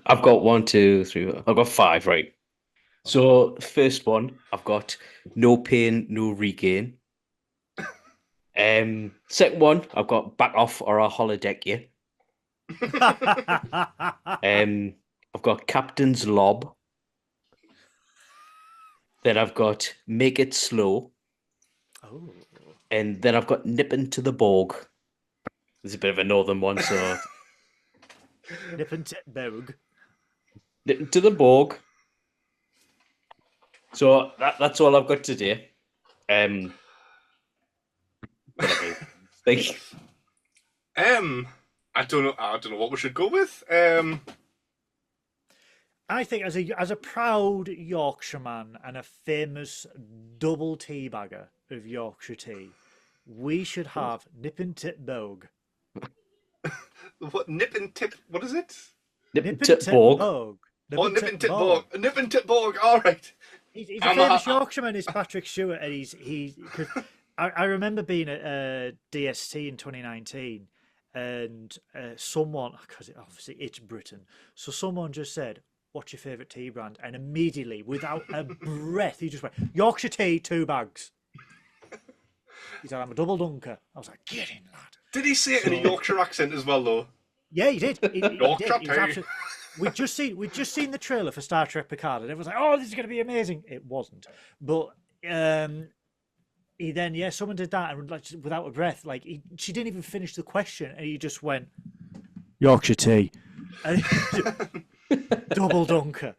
I've got 1, 2, 3. I've got 5. Right. So first one, I've got no pain, no regain. Second one, I've got back off or I'll holodeck you. I've got captain's lob. Then I've got make it slow. Oh. And then I've got nipping to the Borg. There's a bit of a northern one, so Nippin' tit Berg. nipping to the Borg. So that's all I've got today. What do you think? I don't know what we should go with. I think as a proud Yorkshireman and a famous double teabagger of Yorkshire tea, we should have Nippin' tit Berg. What nip and tip? What is it? Nipping to the Borg. Oh, nip and tip Borg. Nip and tip Borg. All right. He's a famous Yorkshireman. Is Patrick Stewart, and he's. Cause I remember being at DST in 2019, and someone, because obviously it's Britain, so someone just said, "What's your favourite tea brand?" And immediately, without a breath, he just went, "Yorkshire tea, 2 bags." He said, "I'm a double dunker." I was like, "Get in, lad." Did he say it in a Yorkshire accent as well, though? Yeah, he did. He Yorkshire did. tea. We'd just seen the trailer for Star Trek Picard, and everyone's like, "Oh, this is going to be amazing." It wasn't, but he then someone did that, and like without a breath, like she didn't even finish the question, and he just went Yorkshire tea, and double dunker.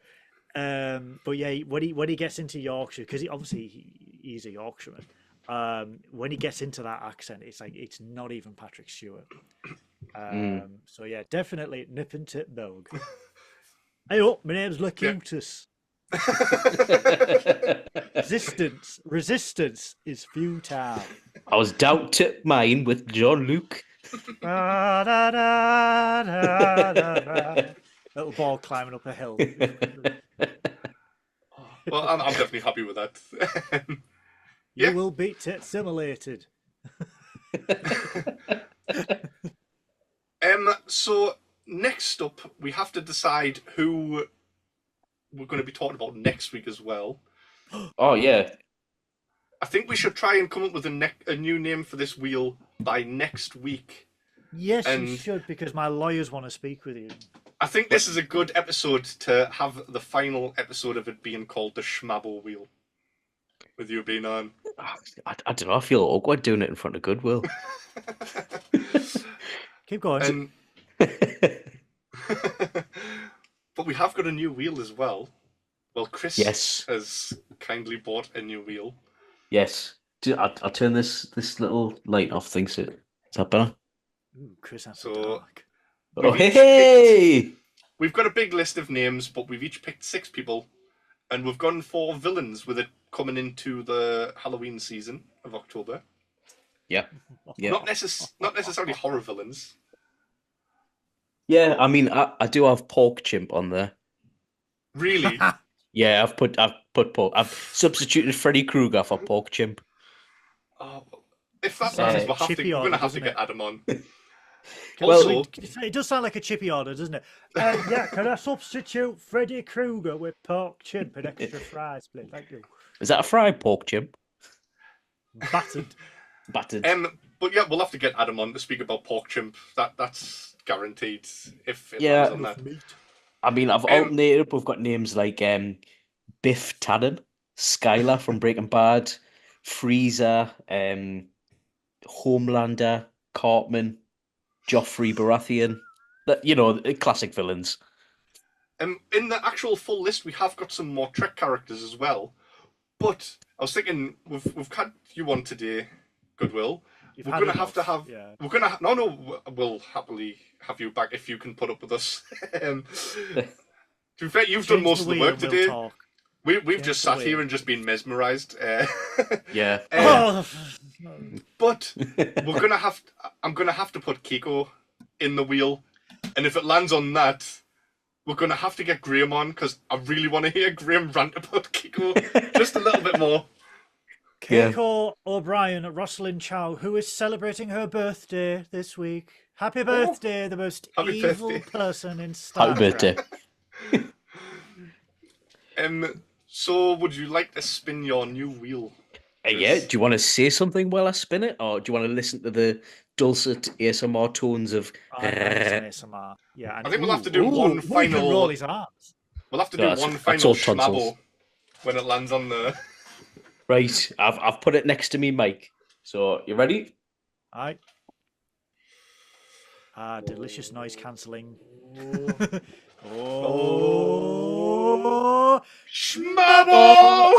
But yeah, when he gets into Yorkshire, because he's a Yorkshireman. When he gets into that accent, it's like it's not even Patrick Stewart. So yeah, definitely Nippin' tit Berg. Hey up, my name's Locutus. Resistance is futile. I was down to mine with Jean-Luc. Little ball climbing up a hill. Well, I'm definitely happy with that. You will be tit simulated. So next up, we have to decide who we're going to be talking about next week as well. Oh yeah. I think we should try and come up with a new name for this wheel by next week. Yes, you should, because my lawyers want to speak with you. I think this is a good episode to have the final episode of it being called the Schmabble Wheel. With you being on. I don't know. I feel awkward doing it in front of Goodwill. Keep going. But we have got a new wheel as well. Well, Chris has kindly bought a new wheel. Yes. I'll turn this little light off. Thinks it. Is that better? Ooh, Chris has dark. Oh, hey! We've got a big list of names, but we've each picked 6 people, and we've gone for villains with it coming into the Halloween season of October. Yeah. Not necessarily horror villains. Yeah, I mean, I do have Pork Chimp on there. Really? Yeah, I've put pork. I've substituted Freddy Krueger for Pork Chimp. Oh, if that's we're going to have to get Adam on. Also, it does sound like a chippy order, doesn't it? Yeah, can I substitute Freddy Krueger with Pork Chimp and extra fries, please? Thank you. Is that a fried pork chimp? Battered. But yeah, we'll have to get Adam on to speak about Pork Chimp. That's guaranteed. If it lands on that. I mean, I've alternated up. We've got names like Biff Tannen, Skylar from Breaking Bad, Freezer, Homelander, Cartman, Joffrey Baratheon. Classic villains. In the actual full list, we have got some more Trek characters as well. But I was thinking, we've had you on today, Goodwill. We're going to have to have. Yeah. We're going to. No. We'll happily have you back if you can put up with us. To be fair, you've done most of the work today. We've just sat here and just been mesmerised. Yeah. But we're gonna have. I'm gonna have to put Kiko in the wheel, and if it lands on that, we're going to have to get Graham on because I really want to hear Graham rant about Kiko just a little bit more. Keiko O'Brien, Rosalind Chow, who is celebrating her birthday this week. Happy birthday, the most evil person in Star Trek. Happy birthday. So, would you like to spin your new wheel? Yeah, do you want to say something while I spin it? Or do you want to listen to the dulcet ASMR tones of... ASMR. Yeah, I think we'll have to do one final... He can roll his arms. We'll have to do one final schmabble when it lands on the... Right, I've put it next to me, Mike. So, you ready? Aye. Delicious noise cancelling. Oh, schmabble!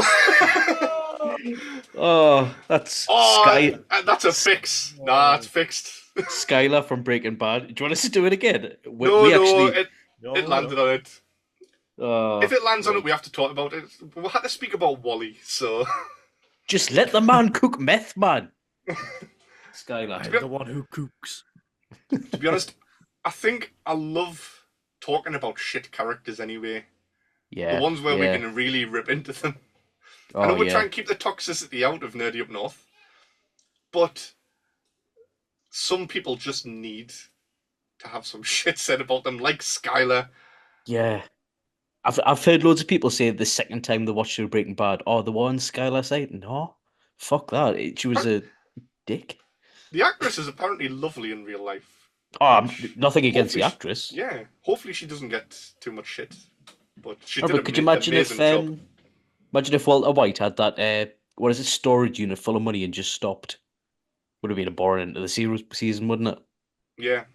Oh, that's Sky. That's a fix. Nah, it's fixed. Skylar from Breaking Bad. Do you want us to do it again? It landed on it. If it lands on it, we have to talk about it. We'll have to speak about Wally, so... Just let the man cook meth, man. Skylar. I'm the one who cooks. To be honest, I think I love talking about shit characters anyway. Yeah. The ones where we can really rip into them. I know we're trying to keep the toxicity out of Nerdy Up North, but some people just need to have some shit said about them, like Skylar. Yeah. I've heard loads of people say the second time they watched Breaking Bad, the one Skylar side. No, fuck that. She was a dick. The actress is apparently lovely in real life. Nothing against the actress. Yeah, hopefully she doesn't get too much shit. But she did. But could you imagine if Walter White had that storage unit full of money and just stopped? Would have been a boring end to the season, wouldn't it? Yeah.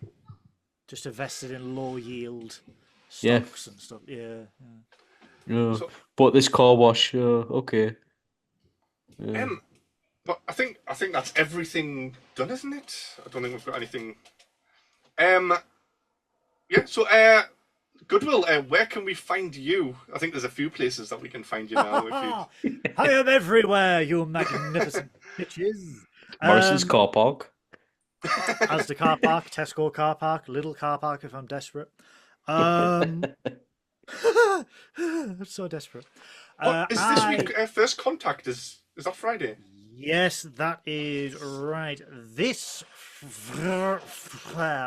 Just invested in low yield stocks and stuff. Yeah. So, bought this car wash. Okay. Yeah. But I think that's everything done, isn't it? I don't think we've got anything. Yeah. So, Goodwill, where can we find you? I think there's a few places that we can find you now. I am everywhere, you magnificent bitches. Morrison's car park. Asda car park, Tesco car park, Lidl car park if I'm desperate. I'm so desperate. Is this week First Contact? Is that Friday? Yes, that is right.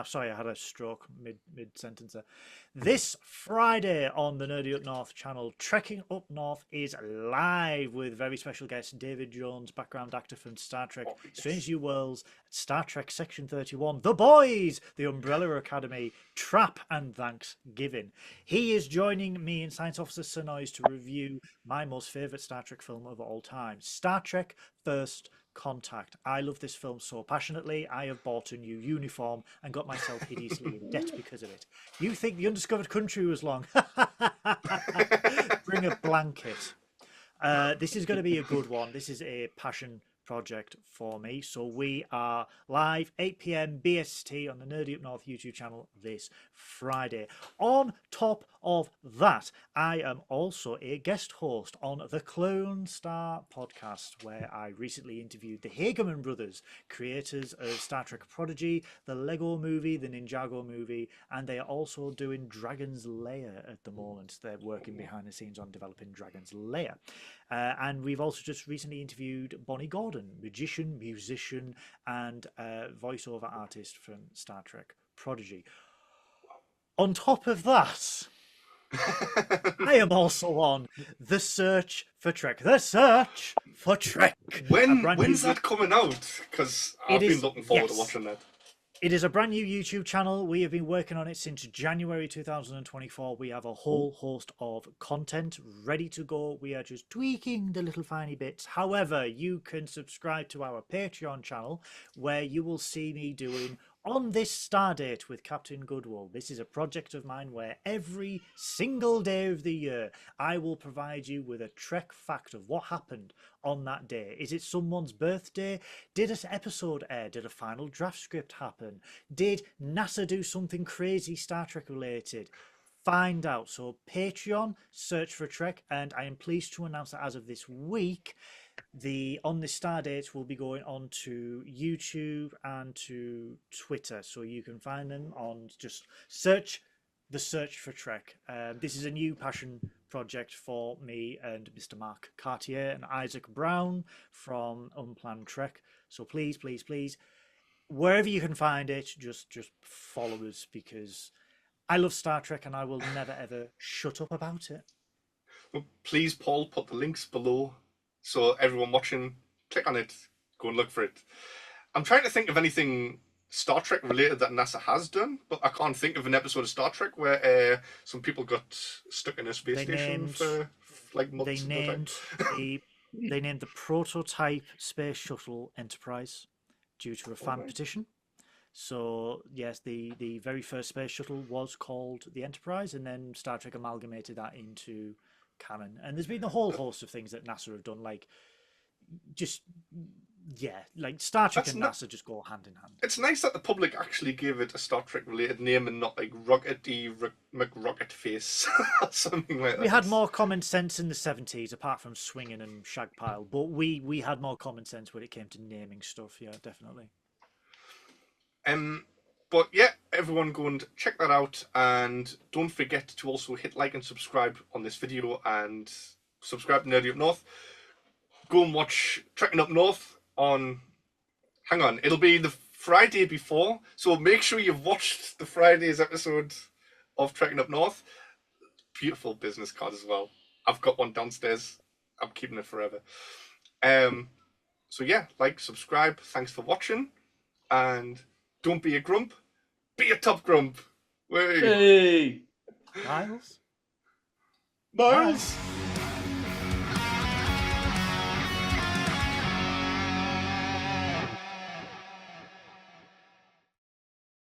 Sorry, I had a stroke mid sentence there. This Friday on the Nerdy Up North channel, Trekking Up North is live with very special guest David Jones, background actor from Star Trek, Strange New Worlds, Star Trek Section 31, The Boys, The Umbrella Academy, Trap, and Thanksgiving. He is joining me and Science Officer Synoiz to review my most favourite Star Trek film of all time, Star Trek First Contact. I love this film so passionately. I have bought a new uniform and got myself hideously in debt because of it. You think The Undiscovered Country was long? Bring a blanket. This is going to be a good one. This is a passion project for me. So we are live 8 p.m. BST on the Nerdy Up North YouTube channel this Friday. On top of that, I am also a guest host on the Clone Star podcast, where I recently interviewed the Hageman brothers, creators of Star Trek Prodigy, the Lego movie, the Ninjago movie, and they are also doing Dragon's Lair at the moment. They're working behind the scenes on developing Dragon's Lair. And we've also just recently interviewed Bonnie Gordon, magician, musician, and voiceover artist from Star Trek Prodigy. On top of that, I am also on The Search for Trek. The Search for Trek. When's that coming out? Because I've been looking forward to watching that. It is a brand new YouTube channel. We have been working on it since January 2024. We have a whole host of content ready to go. We are just tweaking the little tiny bits. However, you can subscribe to our Patreon channel, where you will see me doing On This Stardate with Captain Goodwill. This is a project of mine where every single day of the year I will provide you with a Trek fact of what happened on that day. Is it someone's birthday? Did an episode air? Did a final draft script happen? Did NASA do something crazy Star Trek related? Find out. So Patreon, search for Trek, and I am pleased to announce that as of this week, the On This Stardate will be going on to YouTube and to Twitter, so you can find them on, just search The Search for Trek. This is a new passion project for me and Mr. Mark Cartier and Isaac Brown from Unplanned Trek. So please, please, please, wherever you can find it, just follow us, because I love Star Trek and I will never ever shut up about it. Well, please, Paul, put the links below so everyone watching, click on it, go and look for it. I'm trying to think of anything Star Trek related that NASA has done, but I can't think of an episode of Star Trek where some people got stuck in a space station for like months. They named the prototype space shuttle Enterprise due to a fan petition. So yes, the very first space shuttle was called the Enterprise, and then Star Trek amalgamated that into canon. And there's been a whole host of things that NASA have done, like like Star Trek and NASA just go hand in hand. It's nice that the public actually gave it a Star Trek related name and not like Rockety McRocketface or something like that. We had more common sense in the 70s, apart from swinging and shagpile, but we had more common sense when it came to naming stuff. Yeah, definitely. But yeah, everyone go and check that out, and don't forget to also hit like and subscribe on this video, and subscribe to Nerdy Up North. Go and watch Trekking Up North on, hang on, it'll be the Friday before, so make sure you've watched the Friday's episode of Trekking Up North. Beautiful business card as well. I've got one downstairs. I'm keeping it forever. So yeah, like, subscribe. Thanks for watching, and don't be a grump, be a top grump. Hey! Miles? Miles!